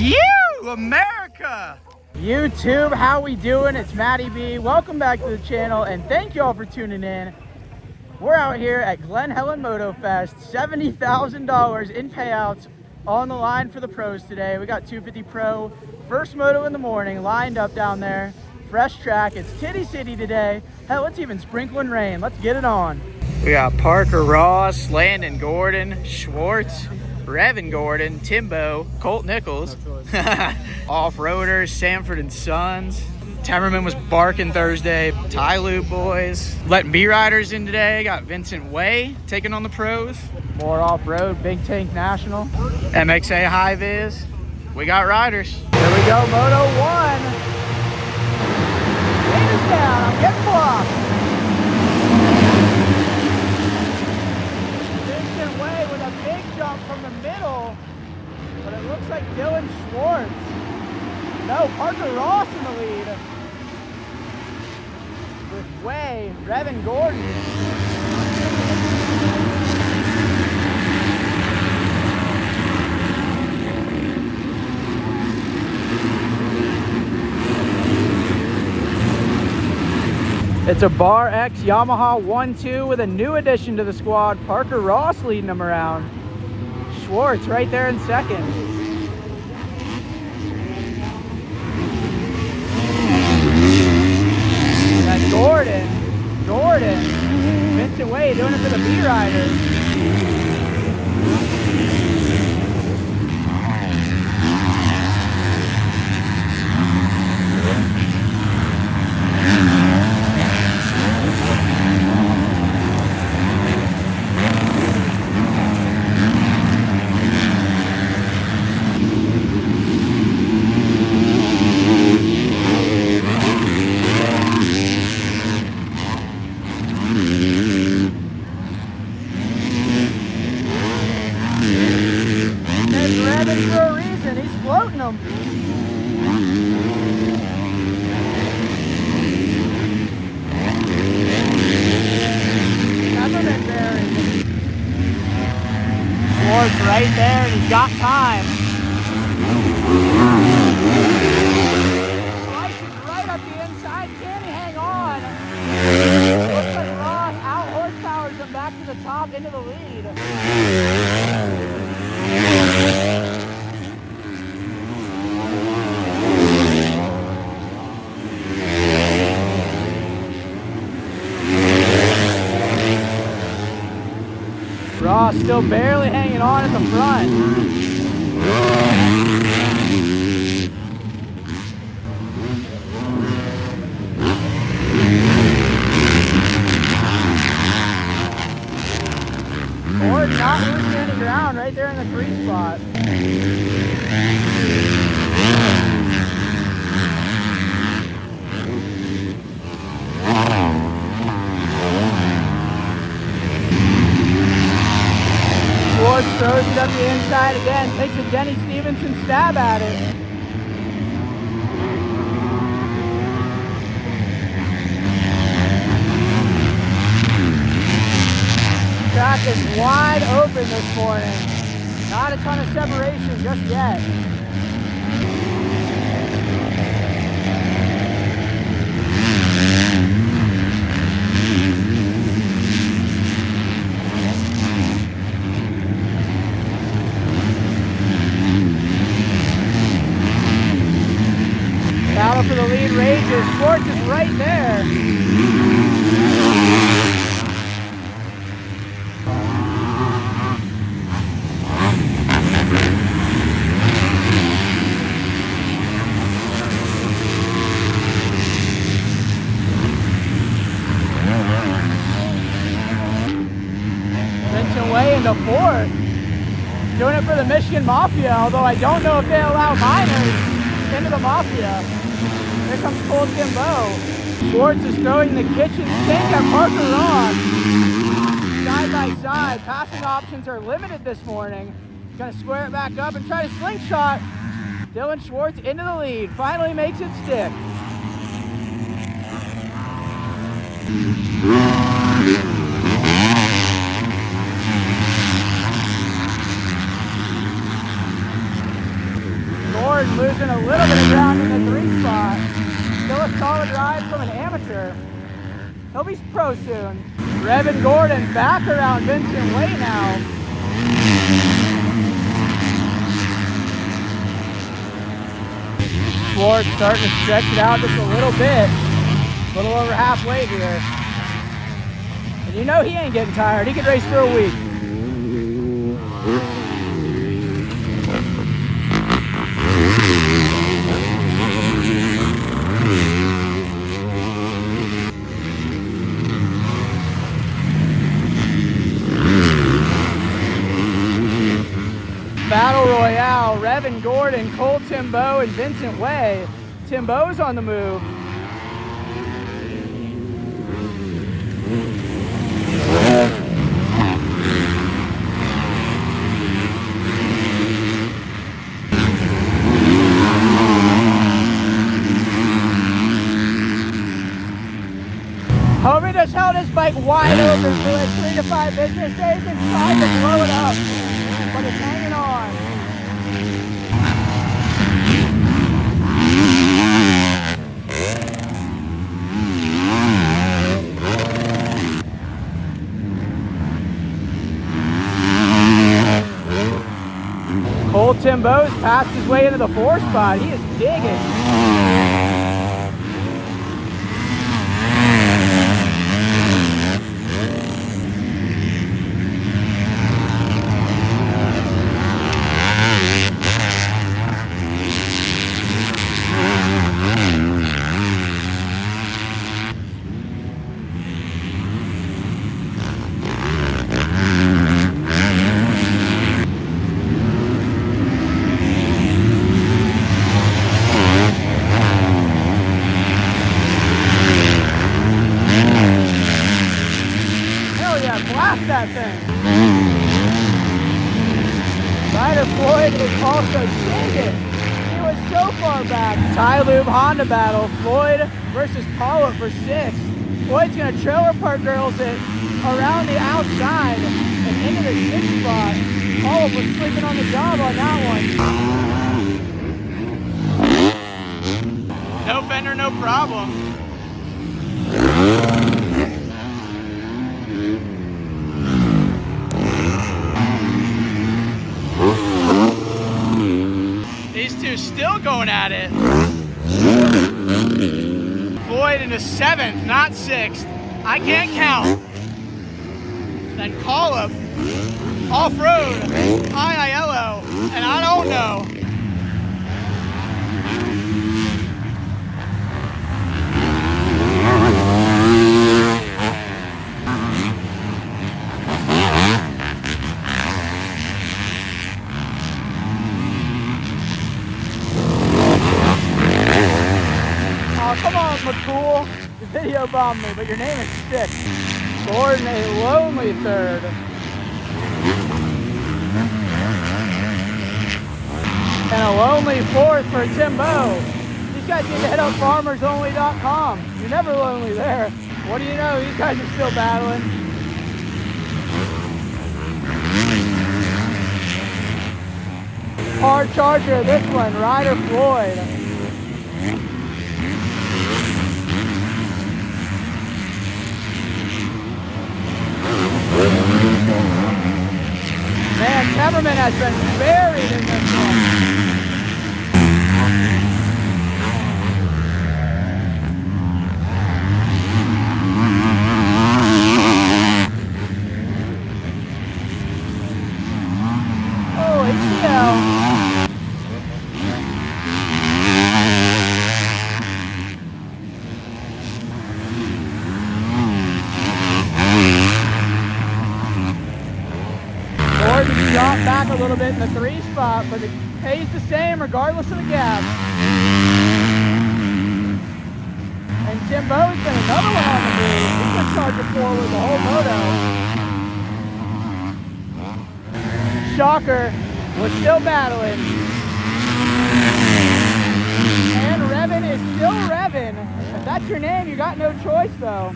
You, America! YouTube, how we doing? It's Matty B. Welcome back to the channel, and thank you all for tuning in. We're out here at Glen, Helen Moto Fest. $70,000 in payouts on the line for the pros today. We got 250 Pro, first moto in the morning, lined up down there. Fresh track. It's Titty City today. Hell, it's even sprinkling rain. Let's get it on. We got Parker Ross, Landon Gordon, Schwartz, Revin Gordon, Timbo, Colt Nichols, Off-Roaders, Sanford and Sons. Temmerman was barking Thursday. Ty Loop boys. Letting B-Riders in today. Got Vincent Way taking on the pros. More off-road, Big Tank National. MXA High Vis. We got riders. Here we go, Moto 1. Rain is down, I'm getting blocked. Vincent Way with a big jump from the middle, but it looks like Dylan Schwartz. No, Parker Ross in the lead. With Way, Revin Gordon. It's a Bar X Yamaha 1-2 with a new addition to the squad. Parker Ross leading them around. Schwartz right there in second. And Gordon, Vincent Way doing it for the B-Riders. Right there, and he's got time. Slices right up the inside. Can he hang on? Looks like Ross out horsepowers him back to the top into the lead. Ross still barely hanging on at the front. Ford not losing any ground right there in the 3 spot. Schwartz throws it up the inside again, takes a Denny Stevenson stab at it. Track is wide open this morning. Not a ton of separation just yet. Battle for the lead rages. Schwartz is right there. Vincent Way into 4th. Doing it for the Michigan Mafia, although I don't know if they allow minors into the Mafia. Here comes Colt Timbo. Schwartz is throwing the kitchen sink at Parker Ross. Side by side, passing options are limited this morning. Gonna square it back up and try to slingshot. Dylan Schwartz into the lead, finally makes it stick. Gordon losing a little bit of ground in the 3 spot. Still a solid ride from an amateur. He'll be pro soon. Revin Gordon back around Vincent Way now. Ford starting to stretch it out just a little bit. A little over halfway here. And you know he ain't getting tired. He could race through a week. Battle Royale, Revin Gordon, Cole Timbo, and Vincent Way. Timbo's on the move. Homie just held his bike wide open for like 3 to 5 business days and tried to blow it up, but it's hanging on. Cole Timbo's passed his way into the 4 spot. He is digging. That thing. Ryder Floyd is also digging. He was so far back. Ty Lube Honda battle. Floyd versus Paula for 6. Floyd's gonna trailer park girls it around the outside and into the 6th spot. Paula was sleeping on the job on that one. No fender, no problem. These two still going at it. Floyd into 7th, not 6th. I can't count. Then Collop, off-road, IILO, and I don't know. Come on, McCool. The video bombed me, but your name is sick. Gordon, a lonely 3rd. And a lonely 4th for Timbo. These guys need to hit up farmersonly.com. You're never lonely there. What do you know? These guys are still battling. Hard charger, this one, Ryder Floyd. Man, Temperman has been buried in this one. Oh, ACL. Drop back a little bit in the 3 spot, but it pays the same regardless of the gap. And Timbo's been another one on the move. He's been charging forward the whole moto. Shocker, we're still battling. And Revin is still Revin. If that's your name, you got no choice though.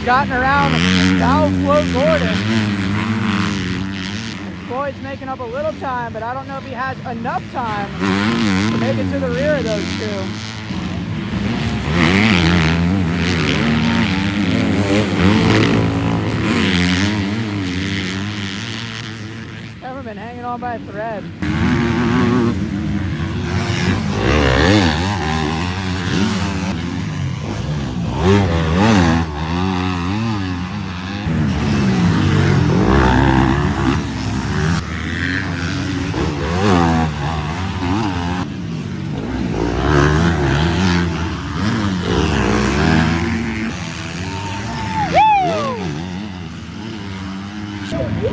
gotten around Valve Float Gordon. Floyd's making up a little time, but I don't know if he has enough time to make it to the rear of those two. Been hanging on by a thread.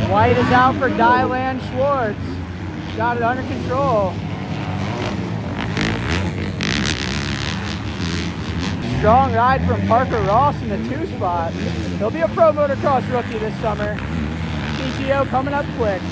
White is out for Dylan Schwartz. Got it under control. Strong ride from Parker Ross in the 2 spot. He'll be a pro motocross rookie this summer. PTO coming up quick.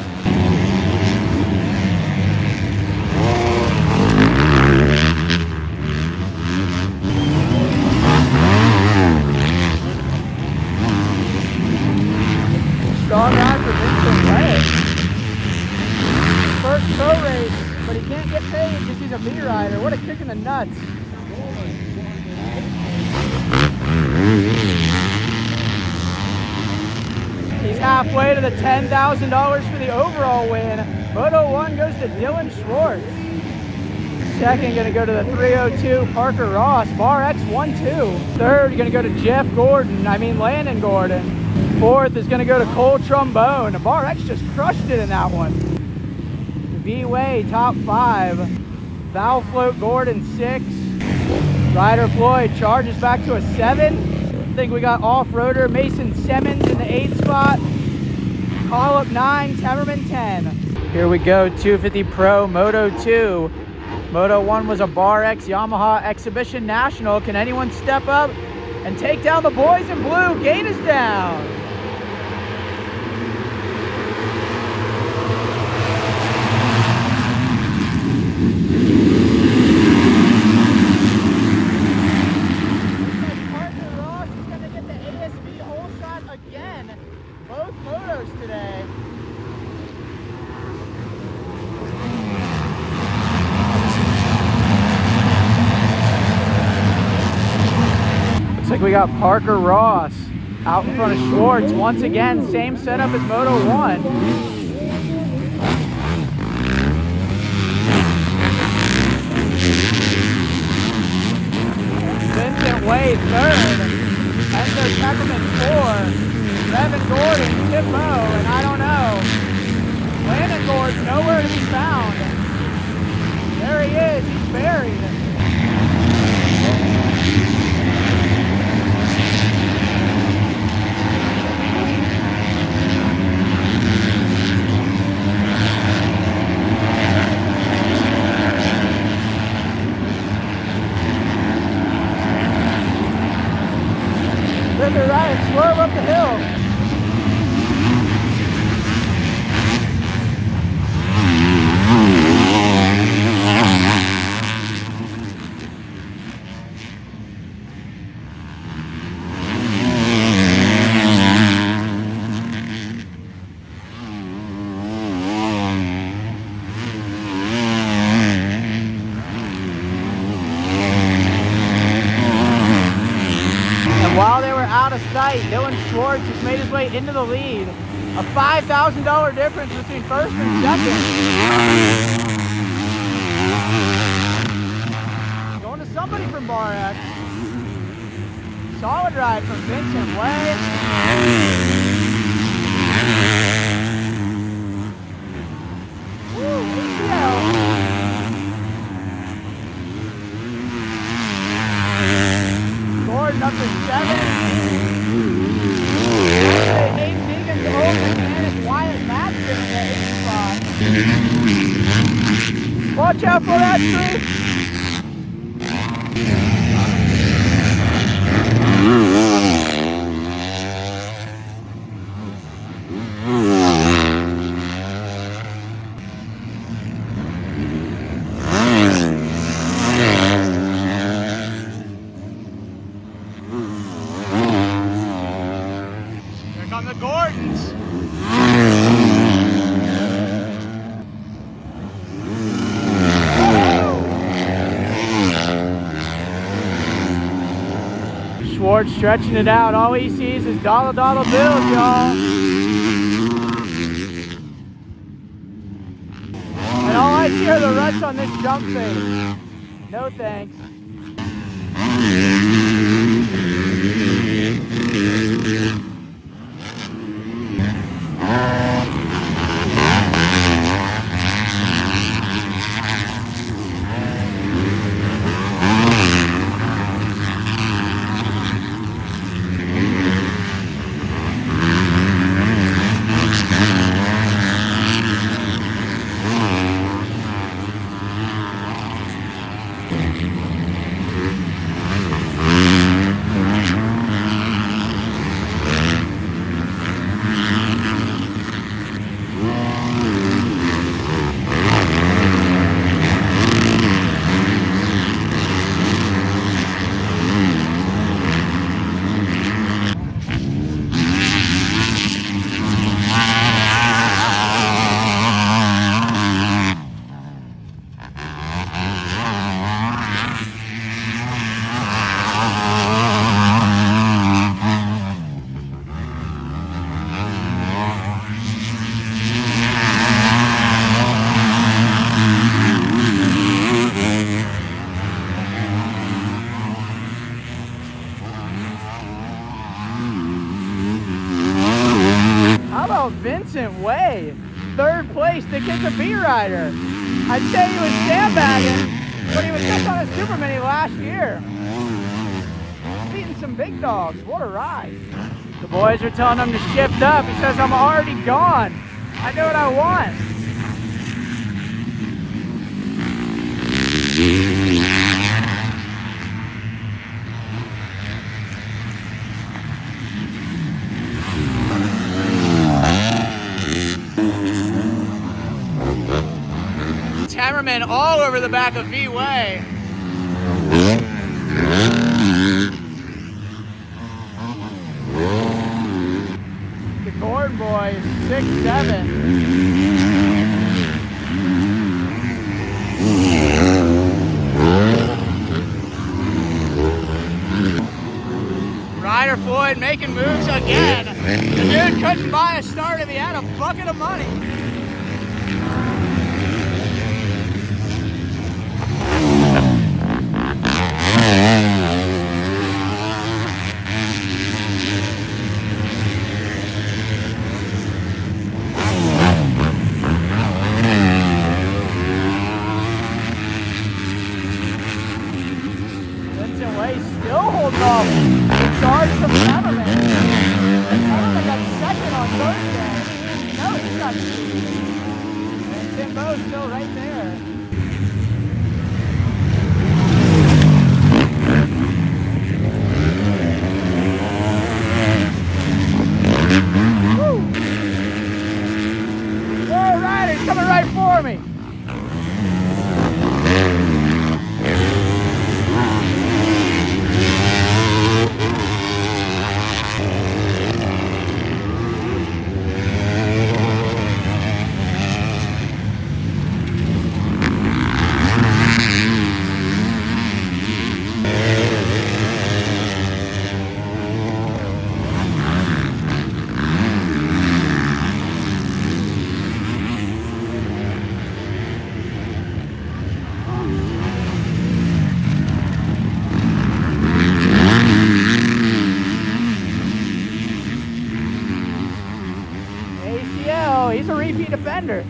Strong ride for Vincent Wade. First pro race, but he can't get paid because he's a B rider. What a kick in the nuts. He's halfway to the $10,000 for the overall win. Moto 1 goes to Dylan Schwartz. Second going to go to the 302 Parker Ross. Bar X 1-2. Third going to go to Landon Gordon. Fourth is going to go to Cole Trombone. Bar X just crushed it in that one. V-Way top 5. Valve Float Gordon 6. Ryder Floyd charges back to a 7. I think we got off-roader Mason Simmons in the 8th spot. Call up 9, Temmerman 10. Here we go, 250 Pro Moto 2. Moto 1 was a Bar X Yamaha Exhibition National. Can anyone step up and take down the boys in blue? Gate is down. We got Parker Ross out in front of Schwartz. Once again, same setup as Moto 1. Vincent Wade 3rd. Enzo Temperman 4th. Evan Gordon, Tip-O, and I don't know. Landon Gordon's nowhere to be found. There he is, he's buried. To the right, swerve up the hill. While they were out of sight, Dylan Schwartz just made his way into the lead. A $5,000 difference between first and second. Going to somebody from Bar X. Solid ride from Vincent Wade. Woo, Gordon up to 7. Nate Deegan's open and Wyatt Matson in the 8th spot. Watch out for that tree. come the Gordons. Schwartz stretching it out. All he sees is dollar bills, y'all. And all I see are the ruts on this jump face. No thanks. Vincent Way, third place. The kid's a B-rider. I'd say he was sandbagging, but he was just on a Super Mini last year. Beating some big dogs. What a ride. The boys are telling him to shift up. He says, I'm already gone. I know what I want. Cameraman all over the back of V-Way. The Gordon boy is 6'7". Ryder Floyd making moves again. The dude couldn't buy a start if he had a bucket of money. Still holding off the charge from Cameraman. Cameraman got second on Thursday. No, he's got two. And Timbo's still right there. Woo! All right, he's coming right for me. He's a repeat offender.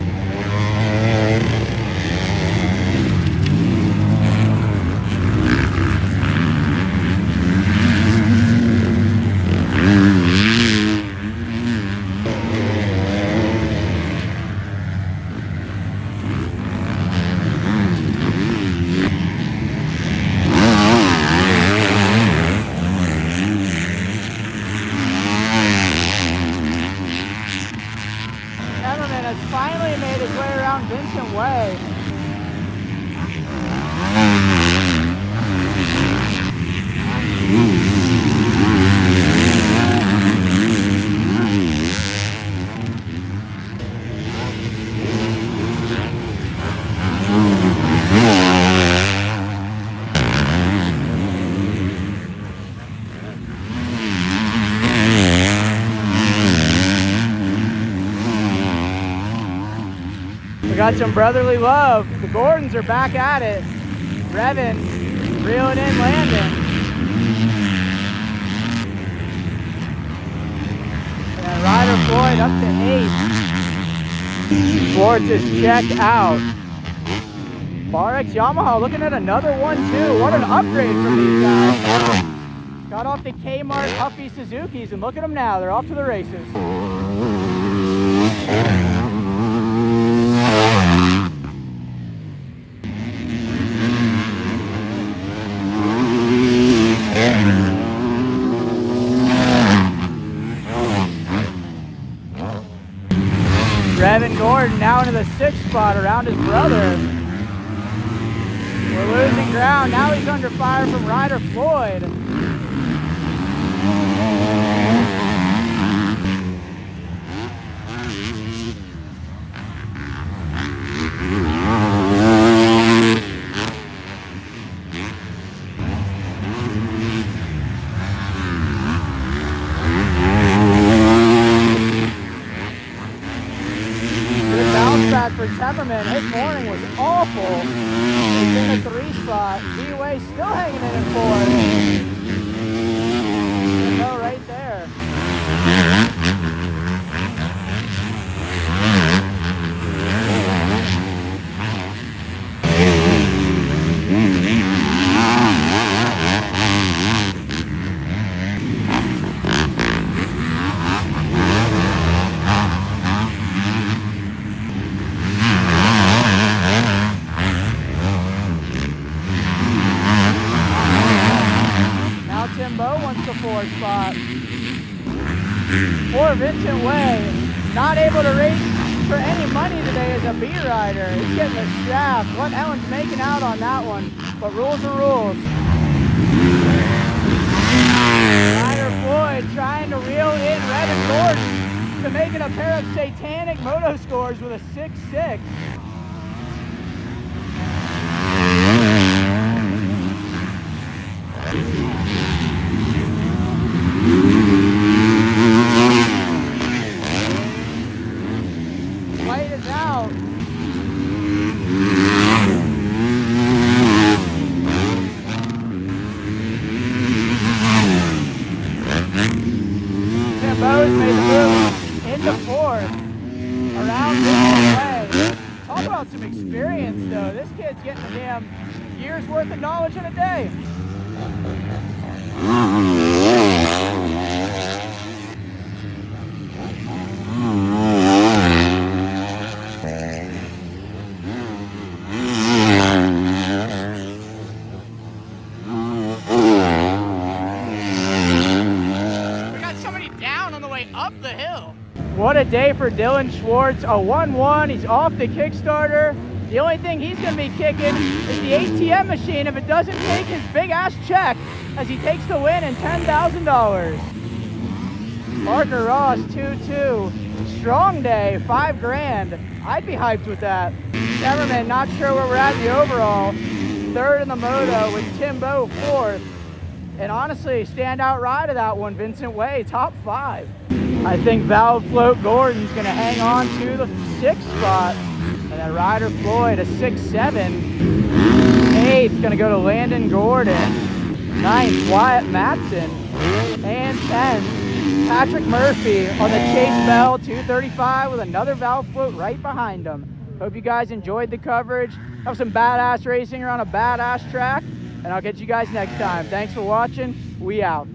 Finally made his way around Vincent Way. got some brotherly love. The Gordons are back at it. Revin reeling in Landon. And Ryder Floyd up to 8. Schwartz is checked out. RX Yamaha looking at another 1-2. What an upgrade from these guys. Got off the Kmart Huffy Suzukis, and look at them now. They're off to the races. Revin Gordon now into the 6th spot around his brother. We're losing ground. Now he's under fire from Ryder Floyd. Good bounce back for Temperman. His morning was awful. He's in the 3 spot. D-Way still hanging in at 4. Go right there. Wants the 4 spot. Poor Vincent Way, not able to race for any money today as a B rider. He's getting the shaft. What Helen's making out on that one, but rules are rules. Ryder Floyd trying to reel in Revin Gordon to making a pair of satanic moto scores with a 6.6. Light is out. Tim Bowes made the move into 4th. Around this way. Talk about some experience though. This kid's getting a damn year's worth of knowledge in a day. Up the hill. What a day for Dylan Schwartz. A 1-1. He's off the Kickstarter. The only thing he's going to be kicking is the ATM machine if it doesn't take his big ass check as he takes the win in $10,000. Parker Ross 2-2. Strong day, $5,000. I'd be hyped with that. Temperman, not sure where we're at in the overall. 3rd in the moto with Timbo 4th. And honestly, standout ride of that one, Vincent Way, top 5. I think Valve Float Gordon's gonna hang on to the 6th spot. And then Ryder Floyd, a 6.7. 8th gonna go to Landon Gordon. 9th, Wyatt Matson. And 10th, Patrick Murphy on the Chase Bell 235 with another Valve Float right behind him. Hope you guys enjoyed the coverage. Have some badass racing around a badass track. And I'll catch you guys next time. Thanks for watching. We out.